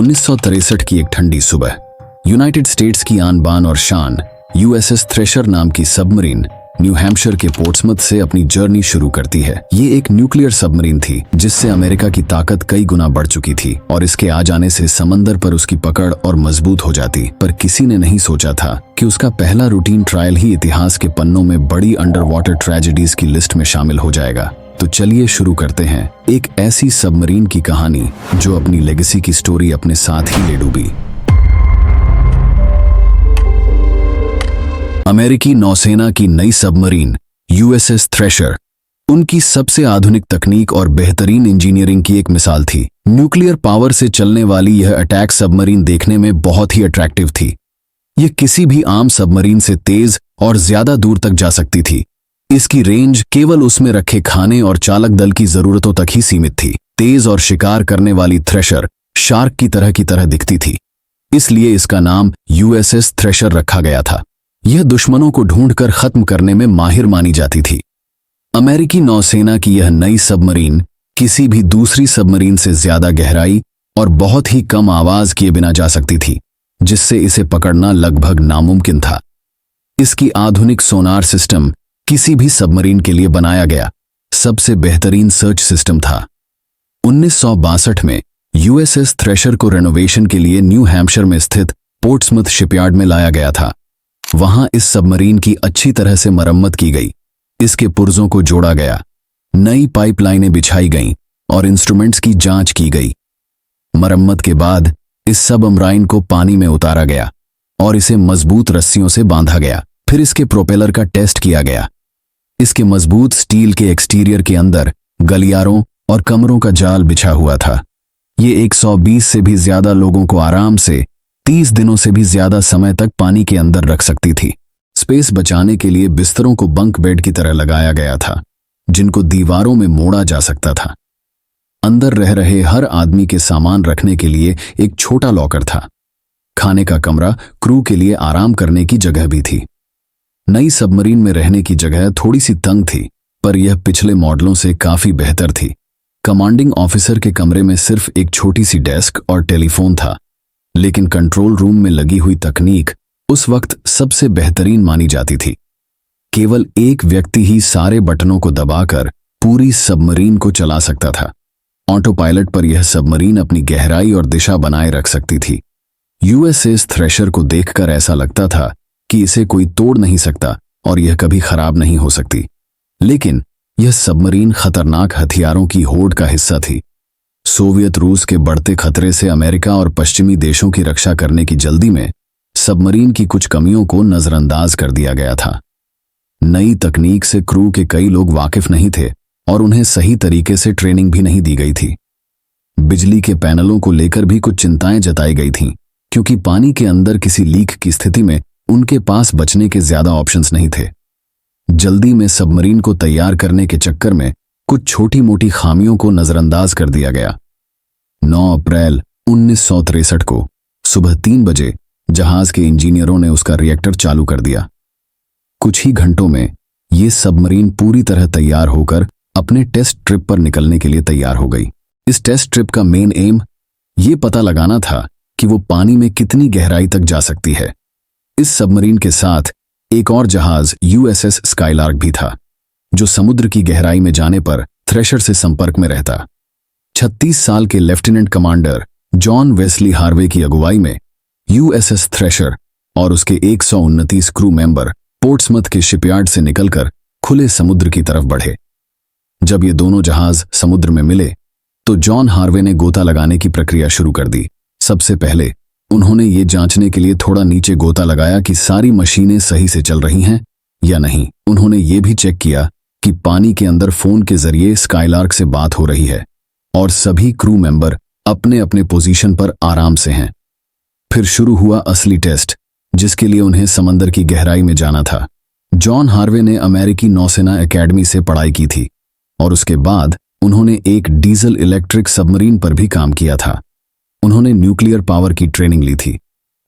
1963 की एक ठंडी सुबह यूनाइटेड स्टेट्स की आन बान और शान यूएसएस थ्रेशर नाम की सबमरीन न्यू हैम्पशायर के पोर्ट्समथ से अपनी जर्नी शुरू करती है। ये एक न्यूक्लियर सबमरीन थी जिससे अमेरिका की ताकत कई गुना बढ़ चुकी थी और इसके आ जाने से समंदर पर उसकी पकड़ और मजबूत हो जाती। पर किसी ने नहीं सोचा था कि उसका पहला रूटीन ट्रायल ही इतिहास के पन्नों में बड़ी अंडर वाटर ट्रेजेडीज की लिस्ट में शामिल हो जाएगा। तो चलिए शुरू करते हैं एक ऐसी सबमरीन की कहानी जो अपनी लेगेसी की स्टोरी अपने साथ ही ले डूबी। अमेरिकी नौसेना की नई सबमरीन यूएसएस थ्रेशर उनकी सबसे आधुनिक तकनीक और बेहतरीन इंजीनियरिंग की एक मिसाल थी। न्यूक्लियर पावर से चलने वाली यह अटैक सबमरीन देखने में बहुत ही अट्रैक्टिव थी। यह किसी भी आम सबमरीन से तेज और ज्यादा दूर तक जा सकती थी। इसकी रेंज केवल उसमें रखे खाने और चालक दल की जरूरतों तक ही सीमित थी। तेज और शिकार करने वाली थ्रेशर शार्क की तरह दिखती थी, इसलिए इसका नाम यूएसएस थ्रेशर रखा गया था। यह दुश्मनों को ढूंढकर खत्म करने में माहिर मानी जाती थी। अमेरिकी नौसेना की यह नई सबमरीन किसी भी दूसरी सबमरीन से ज्यादा गहराई और बहुत ही कम आवाज किए बिना जा सकती थी, जिससे इसे पकड़ना लगभग नामुमकिन था। इसकी आधुनिक सोनार सिस्टम किसी भी सबमरीन के लिए बनाया गया सबसे बेहतरीन सर्च सिस्टम था। 1962 में यूएसएस थ्रेशर को रेनोवेशन के लिए न्यू हैम्पशायर में स्थित पोर्ट्समथ शिपयार्ड में लाया गया था। वहां इस सबमरीन की अच्छी तरह से मरम्मत की गई, इसके पुर्जों को जोड़ा गया, नई पाइपलाइनें बिछाई गईं और इंस्ट्रूमेंट्स की जांच की गई। मरम्मत के बाद इस सबमरीन को पानी में उतारा गया और इसे मजबूत रस्सियों से बांधा गया। फिर इसके प्रोपेलर का टेस्ट किया गया। इसके मजबूत स्टील के एक्सटीरियर के अंदर गलियारों और कमरों का जाल बिछा हुआ था। ये 120 से भी ज्यादा लोगों को आराम से 30 दिनों से भी ज्यादा समय तक पानी के अंदर रख सकती थी। स्पेस बचाने के लिए बिस्तरों को बंक बेड की तरह लगाया गया था, जिनको दीवारों में मोड़ा जा सकता था। अंदर रह रहे हर आदमी के सामान रखने के लिए एक छोटा लॉकर था। खाने का कमरा, क्रू के लिए आराम करने की जगह भी थी। नई सबमरीन में रहने की जगह थोड़ी सी तंग थी, पर यह पिछले मॉडलों से काफी बेहतर थी। कमांडिंग ऑफिसर के कमरे में सिर्फ एक छोटी सी डेस्क और टेलीफोन था, लेकिन कंट्रोल रूम में लगी हुई तकनीक उस वक्त सबसे बेहतरीन मानी जाती थी। केवल एक व्यक्ति ही सारे बटनों को दबाकर पूरी सबमरीन को चला सकता था। ऑटो पायलट पर यह सबमरीन अपनी गहराई और दिशा बनाए रख सकती थी। यूएसएस थ्रेशर को देखकर ऐसा लगता था कि इसे कोई तोड़ नहीं सकता और यह कभी खराब नहीं हो सकती। लेकिन यह सबमरीन खतरनाक हथियारों की होड़ का हिस्सा थी। सोवियत रूस के बढ़ते खतरे से अमेरिका और पश्चिमी देशों की रक्षा करने की जल्दी में सबमरीन की कुछ कमियों को नजरअंदाज कर दिया गया था। नई तकनीक से क्रू के कई लोग वाकिफ नहीं थे और उन्हें सही तरीके से ट्रेनिंग भी नहीं दी गई थी। बिजली के पैनलों को लेकर भी कुछ चिंताएं जताई गई थीं, क्योंकि पानी के अंदर किसी लीक की स्थिति में उनके पास बचने के ज्यादा ऑप्शंस नहीं थे। जल्दी में सबमरीन को तैयार करने के चक्कर में कुछ छोटी मोटी खामियों को नजरअंदाज कर दिया गया। 9 अप्रैल 1963 को सुबह 3 बजे जहाज के इंजीनियरों ने उसका रिएक्टर चालू कर दिया। कुछ ही घंटों में यह सबमरीन पूरी तरह तैयार होकर अपने टेस्ट ट्रिप पर निकलने के लिए तैयार हो गई। इस टेस्ट ट्रिप का मेन एम यह पता लगाना था कि वो पानी में कितनी गहराई तक जा सकती है। इस सबमरीन के साथ एक और जहाज यूएसएस स्काईलार्क भी था, जो समुद्र की गहराई में जाने पर थ्रेशर से संपर्क में रहता। 36 साल के lieutenant commander John Wesley Harvey की अगुवाई में यूएसएस थ्रेशर और उसके 129 क्रू मेंबर पोर्ट्समथ के शिपयार्ड से निकलकर खुले समुद्र की तरफ बढ़े। जब ये दोनों जहाज समुद्र में मिले तो जॉन हार्वे ने गोता लगाने की प्रक्रिया शुरू कर दी। सबसे पहले उन्होंने ये जांचने के लिए थोड़ा नीचे गोता लगाया कि सारी मशीनें सही से चल रही हैं या नहीं। उन्होंने ये भी चेक किया कि पानी के अंदर फोन के जरिए स्काईलार्क से बात हो रही है और सभी क्रू मेंबर अपने अपने पोजीशन पर आराम से हैं। फिर शुरू हुआ असली टेस्ट, जिसके लिए उन्हें समंदर की गहराई में जाना था। जॉन हार्वे ने अमेरिकी नौसेना एकेडमी से पढ़ाई की थी और उसके बाद उन्होंने एक डीजल इलेक्ट्रिक सबमरीन पर भी काम किया था। उन्होंने न्यूक्लियर पावर की ट्रेनिंग ली थी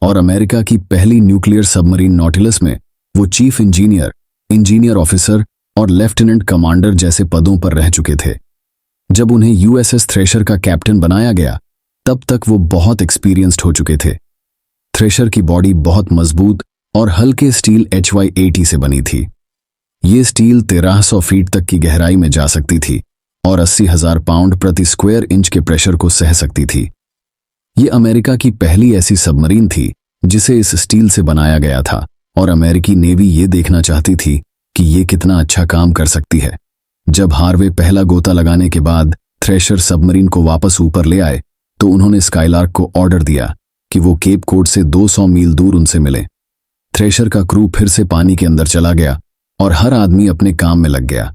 और अमेरिका की पहली न्यूक्लियर सबमरीन नॉटिलस में वो चीफ इंजीनियर ऑफिसर और लेफ्टिनेंट कमांडर जैसे पदों पर रह चुके थे। जब उन्हें यूएसएस थ्रेशर का कैप्टन बनाया गया तब तक वो बहुत एक्सपीरियंस्ड हो चुके थे। थ्रेशर की बॉडी बहुत मजबूत और हल्के स्टील HY80 से बनी थी। ये स्टील 1300 फीट तक की गहराई में जा सकती थी और 80,000 पाउंड प्रति स्क्वायर इंच के प्रेशर को सह सकती थी। ये अमेरिका की पहली ऐसी सबमरीन थी जिसे इस स्टील से बनाया गया था और अमेरिकी नेवी ये देखना चाहती थी कि ये कितना अच्छा काम कर सकती है। जब हार्वे पहला गोता लगाने के बाद थ्रेशर सबमरीन को वापस ऊपर ले आए तो उन्होंने स्काईलार्क को ऑर्डर दिया कि वो केप कोड से 200 मील दूर उनसे मिले। थ्रेशर का क्रू फिर से पानी के अंदर चला गया और हर आदमी अपने काम में लग गया।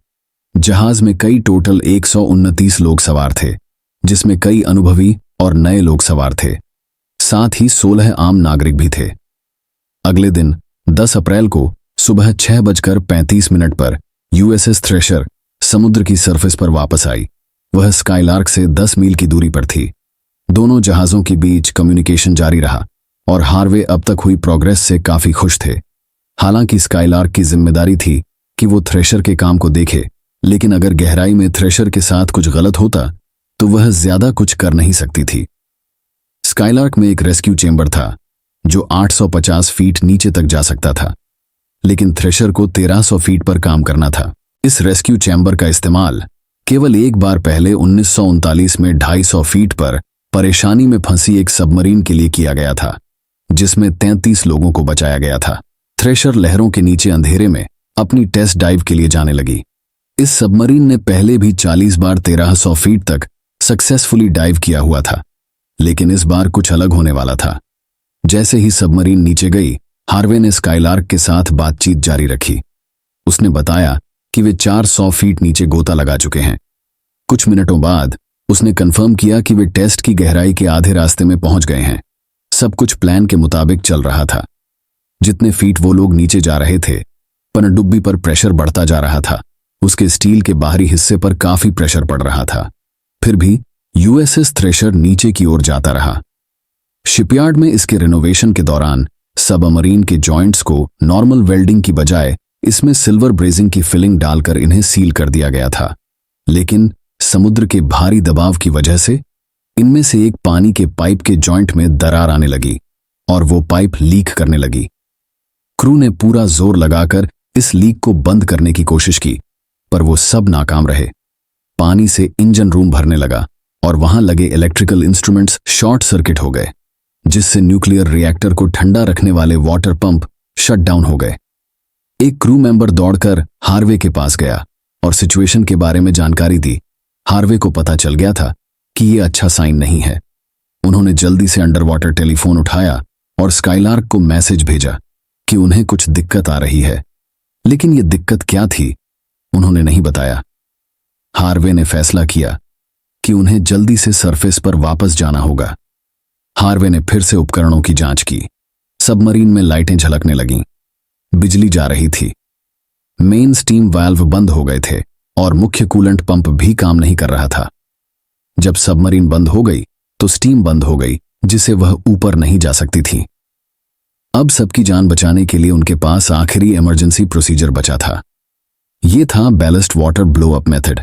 जहाज में कई टोटल 129 लोग सवार थे, जिसमें कई अनुभवी और नए लोग सवार थे। साथ ही 16 आम नागरिक भी थे। अगले दिन 10 अप्रैल को सुबह 6:35 पर USS थ्रेशर समुद्र की सरफेस पर वापस आई। वह स्काईलार्क से 10 मील की दूरी पर थी। दोनों जहाजों के बीच कम्युनिकेशन जारी रहा और हार्वे अब तक हुई प्रोग्रेस से काफी खुश थे। हालांकि स्काईलार्क की जिम्मेदारी थी कि वो थ्रेशर के काम को देखे, लेकिन अगर गहराई में थ्रेशर के साथ कुछ गलत होता तो वह ज्यादा कुछ कर नहीं सकती थी। स्काईलार्क में एक रेस्क्यू चेंबर था जो 850 फीट नीचे तक जा सकता था, लेकिन थ्रेशर को 1300 फीट पर काम करना था। इस रेस्क्यू चैम्बर का इस्तेमाल केवल एक बार पहले 1939 में 250 फीट पर परेशानी में फंसी एक सबमरीन के लिए किया गया था, जिसमें 33 लोगों को बचाया गया था। थ्रेशर लहरों के नीचे अंधेरे में अपनी टेस्ट डाइव के लिए जाने लगी। इस सबमरीन ने पहले भी 40 बार 1300 फीट तक सक्सेसफुली डाइव किया हुआ था, लेकिन इस बार कुछ अलग होने वाला था। जैसे ही सबमरीन नीचे गई, हार्वे ने स्काईलार्क के साथ बातचीत जारी रखी। उसने बताया कि वे 400 फीट नीचे गोता लगा चुके हैं। कुछ मिनटों बाद उसने कंफर्म किया कि वे टेस्ट की गहराई के आधे रास्ते में पहुंच गए हैं। सब कुछ प्लान के मुताबिक चल रहा था। जितने फीट वो लोग नीचे जा रहे थे, पनडुब्बी पर प्रेशर बढ़ता जा रहा था। उसके स्टील के बाहरी हिस्से पर काफी प्रेशर पड़ रहा था। फिर भी USS थ्रेशर नीचे की ओर जाता रहा। शिपयार्ड में इसके रिनोवेशन के दौरान सबमरीन के जॉइंट्स को नॉर्मल वेल्डिंग की बजाय इसमें सिल्वर ब्रेजिंग की फिलिंग डालकर इन्हें सील कर दिया गया था। लेकिन समुद्र के भारी दबाव की वजह से इनमें से एक पानी के पाइप के जॉइंट में दरार आने लगी और वो पाइप लीक करने लगी। क्रू ने पूरा जोर लगाकर इस लीक को बंद करने की कोशिश की, पर वो सब नाकाम रहे। पानी से इंजन रूम भरने लगा और वहां लगे इलेक्ट्रिकल इंस्ट्रूमेंट्स शॉर्ट सर्किट हो गए, जिससे न्यूक्लियर रिएक्टर को ठंडा रखने वाले वाटर पंप शट डाउन हो गए। एक क्रू मेंबर दौड़कर हार्वे के पास गया और सिचुएशन के बारे में जानकारी दी। हार्वे को पता चल गया था कि ये अच्छा साइन नहीं है। उन्होंने जल्दी से अंडर वाटर टेलीफोन उठाया और स्काईलार्क को मैसेज भेजा कि उन्हें कुछ दिक्कत आ रही है, लेकिन ये दिक्कत क्या थी उन्होंने नहीं बताया। हार्वे ने फैसला किया कि उन्हें जल्दी से सरफेस पर वापस जाना होगा। हार्वे ने फिर से उपकरणों की जांच की। सबमरीन में लाइटें झलकने लगीं, बिजली जा रही थी, मेन स्टीम वाल्व बंद हो गए थे और मुख्य कूलेंट पंप भी काम नहीं कर रहा था। जब सबमरीन बंद हो गई तो स्टीम बंद हो गई, जिससे वह ऊपर नहीं जा सकती थी। अब सबकी जान बचाने के लिए उनके पास आखिरी इमरजेंसी प्रोसीजर बचा था। ये था ballast water blow up method.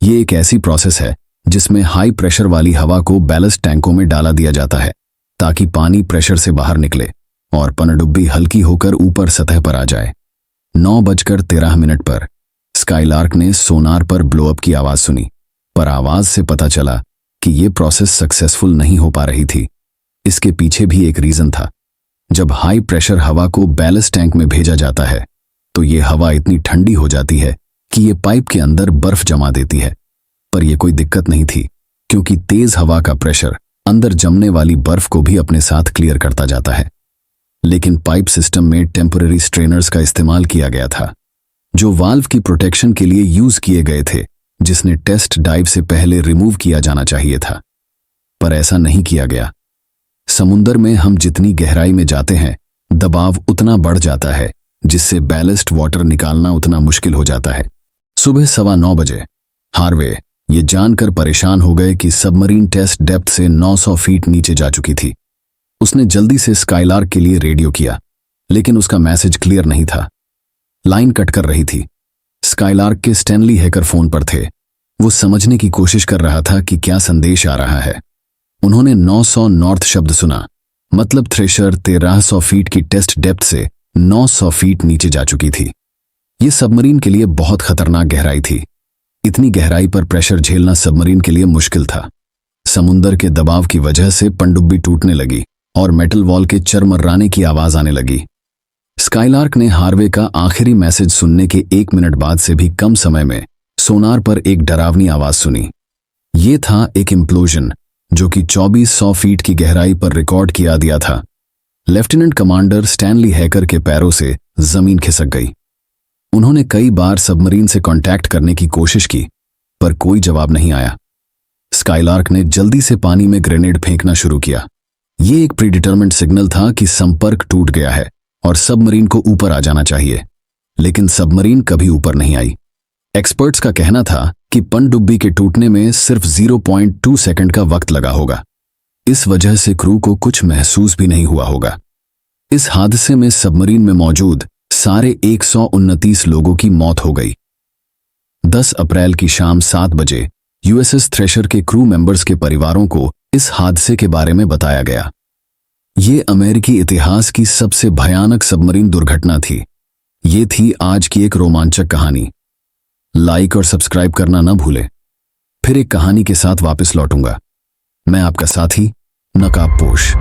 ये एक ऐसी प्रोसेस है जिसमें हाई प्रेशर वाली हवा को बैलेस्ट टैंकों में डाला दिया जाता है ताकि पानी प्रेशर से बाहर निकले और पनडुब्बी हल्की होकर ऊपर सतह पर आ जाए। 9:13 पर स्काईलार्क ने सोनार पर ब्लोअप की आवाज सुनी, पर आवाज से पता चला कि यह प्रोसेस सक्सेसफुल नहीं हो पा रही थी। इसके पीछे भी एक रीजन था। जब हाई प्रेशर हवा को बैलेस्ट टैंक में भेजा जाता है तो ये हवा इतनी ठंडी हो जाती है कि ये पाइप के अंदर बर्फ जमा देती है। पर यह कोई दिक्कत नहीं थी, क्योंकि तेज हवा का प्रेशर अंदर जमने वाली बर्फ को भी अपने साथ क्लियर करता जाता है। लेकिन पाइप सिस्टम में टेम्पररी स्ट्रेनर्स का इस्तेमाल किया गया था, जो वाल्व की प्रोटेक्शन के लिए यूज किए गए थे, जिसने टेस्ट डाइव से पहले रिमूव किया जाना चाहिए था, पर ऐसा नहीं किया गया। समुंदर में हम जितनी गहराई में जाते हैं, दबाव उतना बढ़ जाता है, जिससे बैलेस्ट वाटर निकालना उतना मुश्किल हो जाता है। सुबह 9:15 बजे हार्वे ये जानकर परेशान हो गए कि सबमरीन टेस्ट डेप्थ से 900 फीट नीचे जा चुकी थी। उसने जल्दी से स्काईलार्क के लिए रेडियो किया, लेकिन उसका मैसेज क्लियर नहीं था। लाइन कट कर रही थी। स्काईलार्क के स्टैनली हैकर फोन पर थे। वो समझने की कोशिश कर रहा था कि क्या संदेश आ रहा है। उन्होंने 900 नॉर्थ शब्द सुना, मतलब थ्रेशर 1300 फीट की टेस्ट डेप्थ से 900 फीट नीचे जा चुकी थी। ये सबमरीन के लिए बहुत खतरनाक गहराई थी। इतनी गहराई पर प्रेशर झेलना सबमरीन के लिए मुश्किल था। समुंदर के दबाव की वजह से पनडुब्बी टूटने लगी और मेटल वॉल के चरमर्राने की आवाज आने लगी। स्काईलार्क ने हार्वे का आखिरी मैसेज सुनने के 1 मिनट बाद से भी कम समय में सोनार पर एक डरावनी आवाज सुनी। ये था एक इम्प्लोजन जो कि 2400 फीट की गहराई पर रिकॉर्ड किया दिया था। लेफ्टिनेंट कमांडर स्टैनली हैकर के पैरों से जमीन खिसक गई। उन्होंने कई बार सबमरीन से कांटेक्ट करने की कोशिश की, पर कोई जवाब नहीं आया। स्काईलार्क ने जल्दी से पानी में ग्रेनेड फेंकना शुरू किया। ये एक प्रीडिटरमेंट सिग्नल था कि संपर्क टूट गया है और सबमरीन को ऊपर आ जाना चाहिए, लेकिन सबमरीन कभी ऊपर नहीं आई। एक्सपर्ट्स का कहना था कि पनडुब्बी के टूटने में सिर्फ 0.2 सेकंड का वक्त लगा होगा। इस वजह से क्रू को कुछ महसूस भी नहीं हुआ होगा। इस हादसे में सबमरीन में मौजूद सारे 129 लोगों की मौत हो गई। 10 अप्रैल की शाम 7 बजे यूएसएस थ्रेशर के क्रू मेंबर्स के परिवारों को इस हादसे के बारे में बताया गया। ये अमेरिकी इतिहास की सबसे भयानक सबमरीन दुर्घटना थी। ये थी आज की एक रोमांचक कहानी। लाइक और सब्सक्राइब करना न भूलें। फिर एक कहानी के साथ वापस लौटूंगा। मैं आपका साथी नकाबपोश।